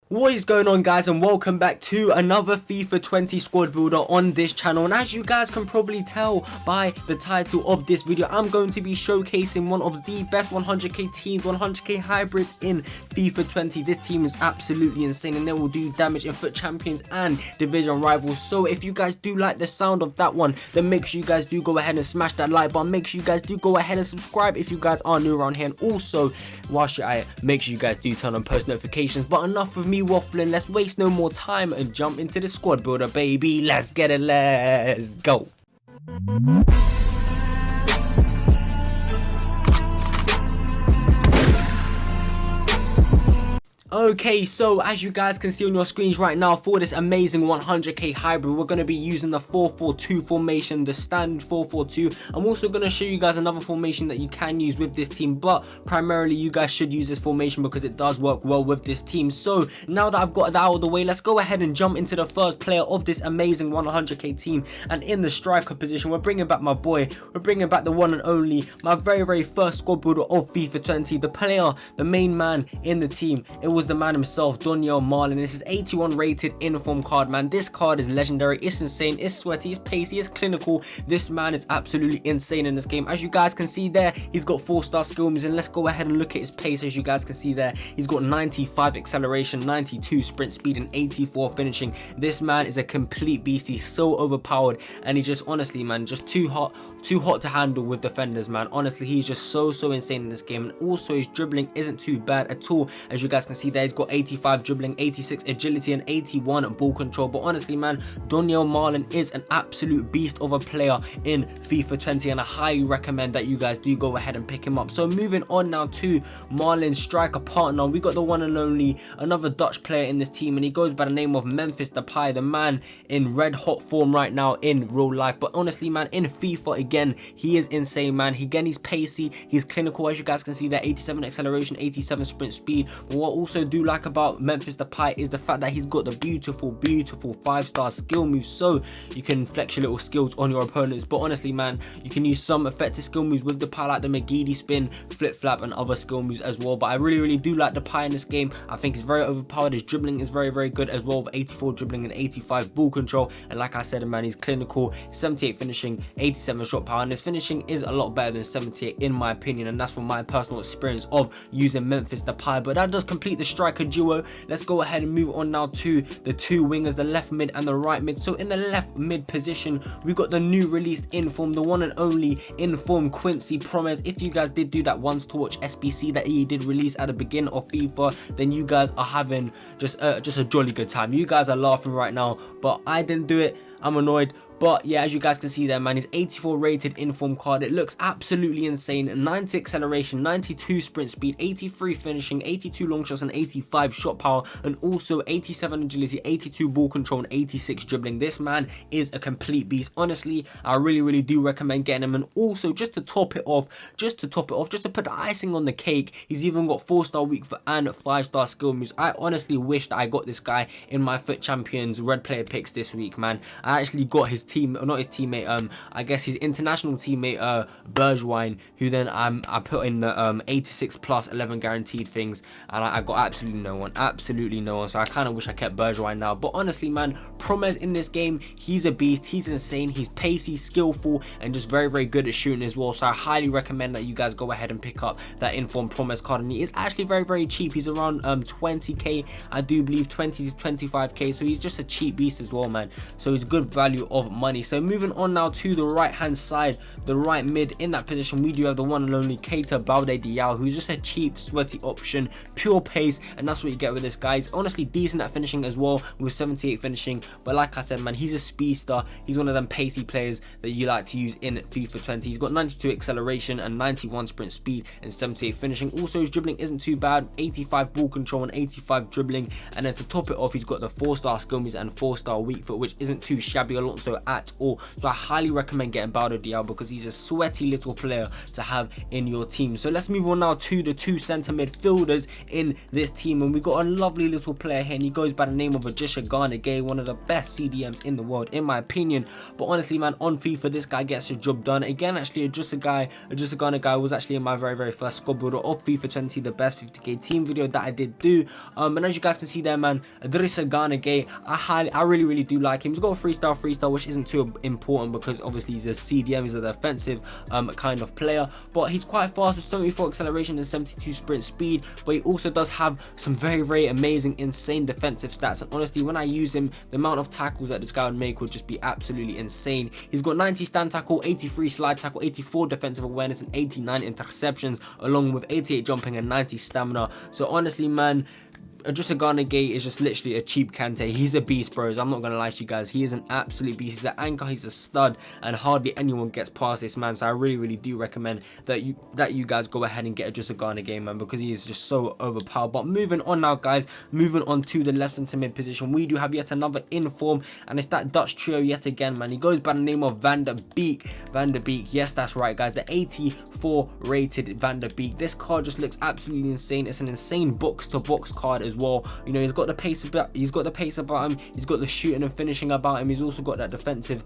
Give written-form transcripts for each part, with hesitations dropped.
What is going on, guys, and welcome back to another FIFA 20 squad builder on this channel. And as you guys can probably tell by the title of this video, I'm going to be showcasing one of the best 100k teams, 100k hybrids in FIFA 20. This team is absolutely insane and they will do damage in FUT champions and division rivals. So if you guys do like the sound of that one, then make sure you guys do go ahead and smash that like button. Make sure you guys do go ahead and subscribe if you guys are new around here, and also whilst you're at it, make sure you guys do turn on post notifications. But enough of me waffling, let's waste no more time and jump into the squad builder, baby. Let's get it, let's go. Okay, so as you guys can see on your screens right now, for this amazing 100k hybrid, we're going to be using the 4-4-2 formation, the standard 4-4-2. I'm also going to show you guys another formation that you can use with this team, but primarily you guys should use this formation because it does work well with this team. So now that I've got that out of the way, let's go ahead and jump into the first player of this amazing 100k team. And in the striker position, we're bringing back my boy, we're bringing back the one and only, my very first squad builder of FIFA 20, the player, the main man in the team. It was the man himself, Donyell Malen. This is 81 rated INFORM card, man. This card is legendary, it's insane, it's sweaty, it's pacey, it's clinical. This man is absolutely insane in this game. As you guys can see there, he's got 4-star skill moves, and let's go ahead and look at his pace. As you guys can see there, he's got 95 acceleration, 92 sprint speed, and 84 finishing. This man is a complete beast. He's so overpowered, and he just, honestly, man, just too hot to handle with defenders, man. Honestly, he's just so insane in this game. And also his dribbling isn't too bad at all. As you guys can see there, he's got 85 dribbling, 86 agility, and 81 ball control. But honestly, man, Donyell Malen is an absolute beast of a player in FIFA 20, and I highly recommend that you guys do go ahead and pick him up. So moving on now to Malen's striker partner, we got the one and only, another Dutch player in this team, and he goes by the name of Memphis Depay, the man in red hot form right now in real life. But honestly, man, in FIFA, again, he is insane, man. He's pacey, he's clinical. As you guys can see there, 87 acceleration, 87 sprint speed. But what I also do like about Memphis Depay is the fact that he's got the beautiful 5-star skill moves, so you can flex your little skills on your opponents. But honestly, man, you can use some effective skill moves with Depay, like the McGeady spin, flip flap, and other skill moves as well. But I really do like Depay in this game. I think he's very overpowered. His dribbling is very good as well, with 84 dribbling and 85 ball control. And like I said, man, he's clinical, 78 finishing, 87 shot power, and his finishing is a lot better than 78 in my opinion, and that's from my personal experience of using Memphis Depay. But that does complete the striker duo. Let's go ahead and move on now to the two wingers, the left mid and the right mid. So in the left mid position, we got the new released INFORM, the one and only INFORM Quincy Promes. If you guys did do that once to watch SBC that he did release at the beginning of FIFA, then you guys are having just a jolly good time. You guys are laughing right now, but I didn't do it. I'm annoyed. But yeah, as you guys can see there, man, his 84 rated INFORM card, it looks absolutely insane. 90 acceleration, 92 sprint speed, 83 finishing, 82 long shots, and 85 shot power, and also 87 agility, 82 ball control, and 86 dribbling. This man is a complete beast. Honestly, I really do recommend getting him. And also, just to top it off, just to put the icing on the cake, he's even got 4-star weak foot and 5-star skill moves. I honestly wish that I got this guy in my FUT champions red player picks this week, man. I actually got his not his teammate, I guess his international teammate, boyyyy, who then I put in the 86 plus 11 guaranteed things, and I got absolutely no one. So I kind of wish I kept boyyyy now. But honestly, man, Promes in this game, he's a beast, he's insane, he's pacey, skillful, and just very good at shooting as well. So I highly recommend that you guys go ahead and pick up that INFORM Promes card, and he is actually very cheap. He's around 20k, I do believe, 20 to 25k. So he's just a cheap beast as well, man. So he's good value of money. So moving on now to the right hand side, the right mid. In that position, we do have the one and only Keita Balde-Diao, who's just a cheap sweaty option, pure pace, and that's what you get with this guy. He's honestly decent at finishing as well, with 78 finishing. But like I said, man, he's a speedster. He's one of them pacey players that you like to use in FIFA 20. He's got 92 acceleration and 91 sprint speed and 78 finishing. Also, his dribbling isn't too bad, 85 ball control and 85 dribbling. And then to top it off, he's got the 4-star skill moves and 4-star weak foot, which isn't too shabby. Alonso at all. So I highly recommend getting Baldo Diao because he's a sweaty little player to have in your team. So let's move on now to the two centre midfielders in this team, and we got a lovely little player here, and he goes by the name of Ajisha Garnegay, one of the best CDMs in the world in my opinion. But honestly, man, on FIFA this guy gets the job done. Again, actually, Ajisha Garnegay was actually in my very first squad builder of FIFA 20, the best 50k team video that I did do. And as you guys can see there, man, Ajisha Garnegay, I really do like him. He's got a 3-star, which isn't too important because obviously he's a CDM, he's a defensive kind of player, but he's quite fast with 74 acceleration and 72 sprint speed. But he also does have some very amazing, insane defensive stats, and honestly, when I use him, the amount of tackles that this guy would make would just be absolutely insane. He's got 90 stand tackle, 83 slide tackle, 84 defensive awareness, and 89 interceptions, along with 88 jumping and 90 stamina. So honestly, man, Ajisha Garnegay is just literally a cheap Kante. He's a beast, bros. I'm not gonna lie to you guys. He is an absolute beast. He's an anchor. He's a stud, and hardly anyone gets past this man. So I really do recommend that you guys go ahead and get Ajisha Garnegay, man, because he is just so overpowered. But moving on now, guys. Moving on to the left centre mid position, we do have yet another inform, and it's that Dutch trio yet again, man. He goes by the name of Van der Beek. Van der Beek. Yes, that's right, guys. The 84 rated Van der Beek. This card just looks absolutely insane. It's an insane box-to-box card as well. You know, he's got the pace about him, he's got the shooting and finishing about him. He's also got that defensive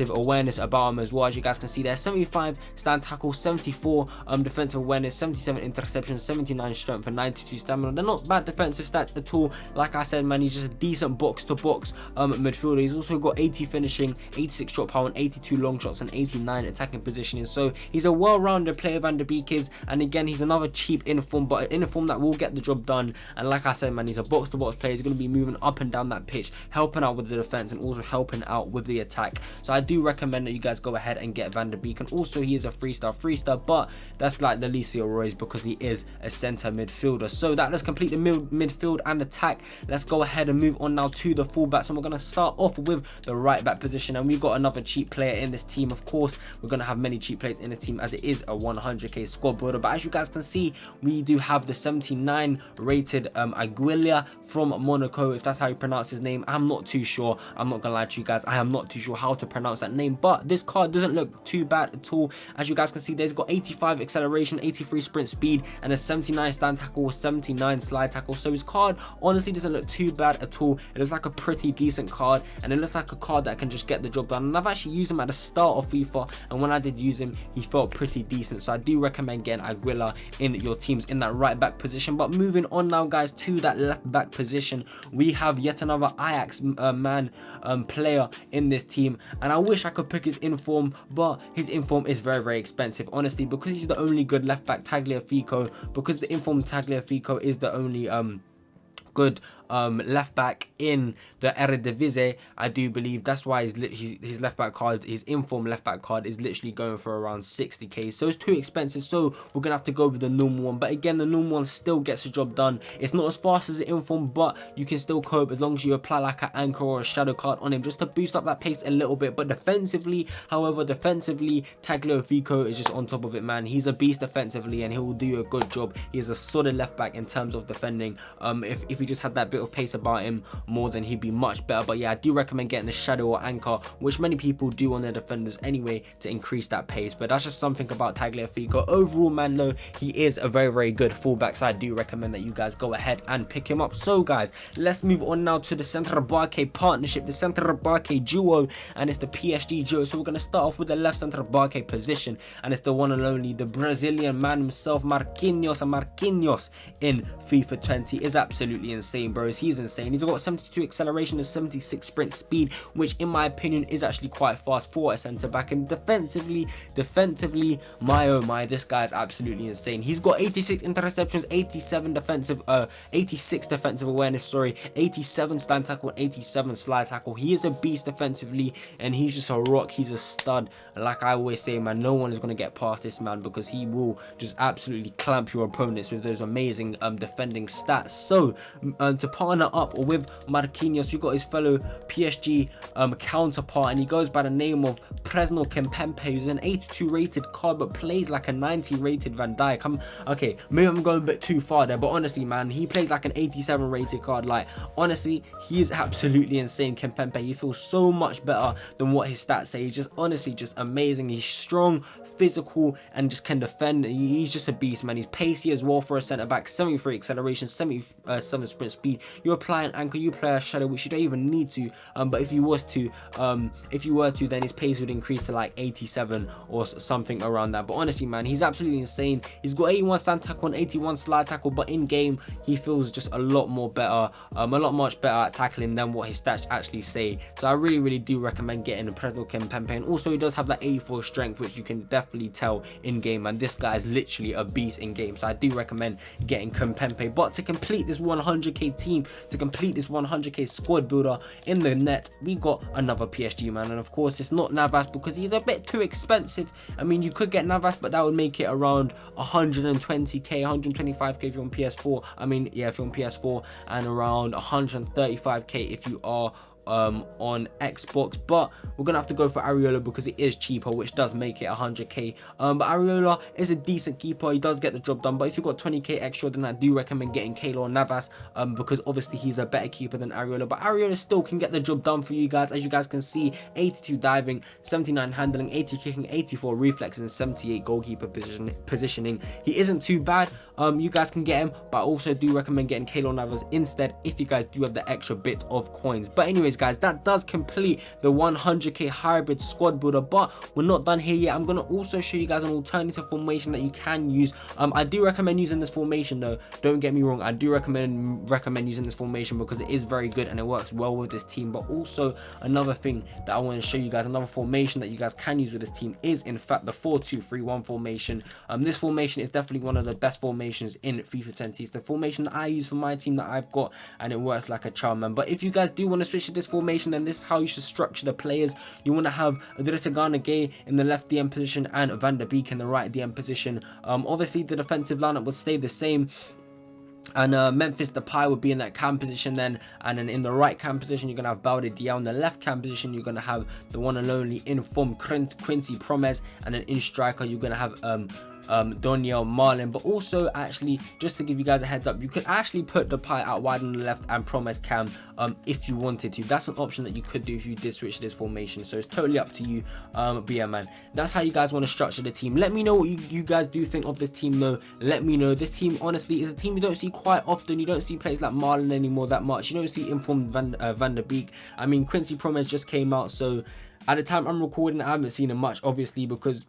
awareness about him as well. As you guys can see there, 75 stand tackle, 74 defensive awareness, 77 interceptions, 79 strength, and 92 stamina. They're not bad defensive stats at all. Like I said, man, he's just a decent box-to-box midfielder. He's also got 80 finishing, 86 shot power, and 82 long shots, and 89 attacking positioning. So he's a well-rounded player, Van der Beek is, and again, he's another cheap inform, but an inform that will get the job done. And like I said, man, he's a box-to-box player. He's going to be moving up and down that pitch, helping out with the defense and also helping out with the attack. So I do recommend that you guys go ahead and get Van der Beek. And also, he is a 3-star, but that's like the least of your worries because he is a centre midfielder. So that does complete the midfield and attack. Let's go ahead and move on now to the fullbacks, and we're going to start off with the right back position. And we've got another cheap player in this team. Of course, we're going to have many cheap players in this team as it is a 100k squad builder. But as you guys can see, we do have the 79 rated Aguilera from Monaco, if that's how you pronounce his name. I'm not too sure. I'm not gonna lie to you guys, I am not too sure how to pronounce that name, but this card doesn't look too bad at all. As you guys can see, there's got 85 acceleration, 83 sprint speed, and a 79 stand tackle, 79 slide tackle. So his card honestly doesn't look too bad at all. It looks like a pretty decent card, and it looks like a card that can just get the job done. And I've actually used him at the start of FIFA, and when I did use him, he felt pretty decent. So I do recommend getting Aguilera in your teams in that right back position. But moving on now, guys, to that left back position, we have yet another Ajax player in this team, and I wish I could pick his inform, but his inform is very expensive, honestly, because he's the only good left back, Tagliafico, because the inform Tagliafico is the only good left back in the Eredivisie, I do believe. That's why his left back card, his inform left back card, is literally going for around 60k. So it's too expensive, so we're gonna have to go with the normal one. But again, the normal one still gets the job done. It's not as fast as the inform, but you can still cope as long as you apply like an anchor or a shadow card on him just to boost up that pace a little bit. But defensively, Tagliafico is just on top of it, man. He's a beast defensively, and he will do a good job. He is a solid left back in terms of defending. If he just had that bit of pace about him more, then he'd be much better. But yeah, I do recommend getting the shadow or anchor, which many people do on their defenders anyway, to increase that pace. But that's just something about Tagliafico. Overall, man, though, he is a very good fullback, so I do recommend that you guys go ahead and pick him up. So guys, let's move on now to the centre back partnership, the centre back duo, and it's the PSG duo. So we're going to start off with the left centre back position, and it's the one and only, the Brazilian man himself, Marquinhos. And Marquinhos in FIFA 20 is absolutely insane, bros. He's insane. He's got 72 acceleration and 76 sprint speed, which in my opinion is actually quite fast for a centre back. And defensively, my oh my, this guy is absolutely insane. He's got 86 interceptions, 86 defensive awareness, sorry, 87 stand tackle, and 87 slide tackle. He is a beast defensively, and he's just a rock. He's a stud. And like I always say, man, no one is going to get past this man, because he will just absolutely clamp your opponents with those amazing defending stats. So to partner up with Marquinhos. We got his fellow PSG counterpart, and he goes by the name of Presnel Kimpembe, who's an 82 rated card but plays like a 90 rated Van Dijk. Okay, maybe I'm going a bit too far there, but honestly, man, he plays like an 87 rated card. Like, honestly, he is absolutely insane. Kimpembe, he feels so much better than what his stats say. He's just honestly just amazing. He's strong, physical, and just can defend. He's just a beast, man. He's pacey as well for a centre back. 73 acceleration, 77 sprint speed. You apply an anchor, you play a shadow, which you don't even need to. But if you were to, then his pace would increase to like 87 or something around that. But honestly, man, he's absolutely insane. He's got 81 stand tackle and 81 slide tackle, but in game he feels just a lot much better at tackling than what his stats actually say. So I really do recommend getting the Presnel Kimpembe. And also he does have that 84 strength, which you can definitely tell in game, and this guy is literally a beast in game. So I do recommend getting Kimpembe. But to complete this 100k team, to complete this 100k squad builder in the net, we got another PSG man, and of course it's not Navas because he's a bit too expensive. I mean, you could get Navas, but that would make it around 120k, 125k if you're on PS4. I mean, yeah, if you're on PS4, and around 135k if you are on Xbox. But we're gonna have to go for Areola because it is cheaper, which does make it 100k. But Areola is a decent keeper. He does get the job done. But if you've got 20k extra, then I do recommend getting Keylor Navas, because obviously he's a better keeper than Areola. But Areola still can get the job done for you guys. As you guys can see, 82 diving, 79 handling, 80 kicking, 84 reflex, and 78 goalkeeper positioning. He isn't too bad. You guys can get him, but I also do recommend getting Keylor Navas instead if you guys do have the extra bit of coins. But anyways, guys, that does complete the 100k hybrid squad builder. But we're not done here yet. I'm gonna also show you guys an alternative formation that you can use. I do recommend using this formation though, don't get me wrong. I do recommend using this formation because it is very good and it works well with this team. But also another thing that I want to show you guys, another formation that you guys can use with this team, is in fact the 4-2-3-1 formation. This formation is definitely one of the best formations in FIFA 20. It's the formation that I use for my team that I've got, and it works like a charm, man. But if you guys do want to switch to this formation, then this is how you should structure the players. You want to have Idrissa Gay in the left DM position and Van der Beek in the right DM position. Obviously the defensive lineup will stay the same, and Memphis Depay would be in that cam position then, and then in the right cam position you're gonna have Balde Diao. In the left cam position you're gonna have the one and only INFORM Promeses, and then in striker you're gonna have Doniel Marlin. But also, actually, just to give you guys a heads up, you could actually put Depay out wide on the left and Promes cam if you wanted to. That's an option that you could do if you did switch this formation, so it's totally up to you. But yeah, man, that's how you guys want to structure the team. Let me know what you guys do think of this team though. Let me know. This team honestly is a team you don't see quite often. You don't see players like Marlin anymore that much. You don't see INFORM Van der Beek. I mean, Quincy Promes just came out, so at the time I'm recording I haven't seen him much, obviously, because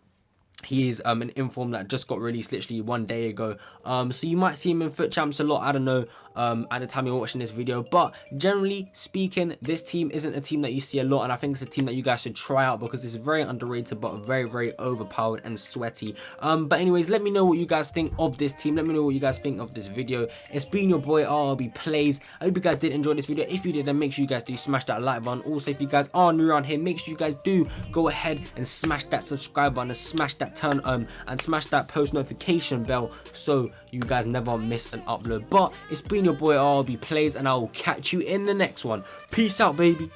he is an INFORM that just got released literally 1 day ago. So you might see him in FUT Champs a lot, I don't know, at the time you're watching this video. But generally speaking, this team isn't a team that you see a lot, and I think it's a team that you guys should try out because it's very underrated but very overpowered and sweaty. But anyways, let me know what you guys think of this team. Let me know what you guys think of this video. It's been your boy RRB PLAYZ. I hope you guys did enjoy this video. If you did, then make sure you guys do smash that like button. Also, if you guys are new around here, make sure you guys do go ahead and smash that subscribe button and smash that and smash that post notification bell so you guys never miss an upload. But it's been your boy RRB PLAYZ, and I will catch you in the next one. Peace out, baby.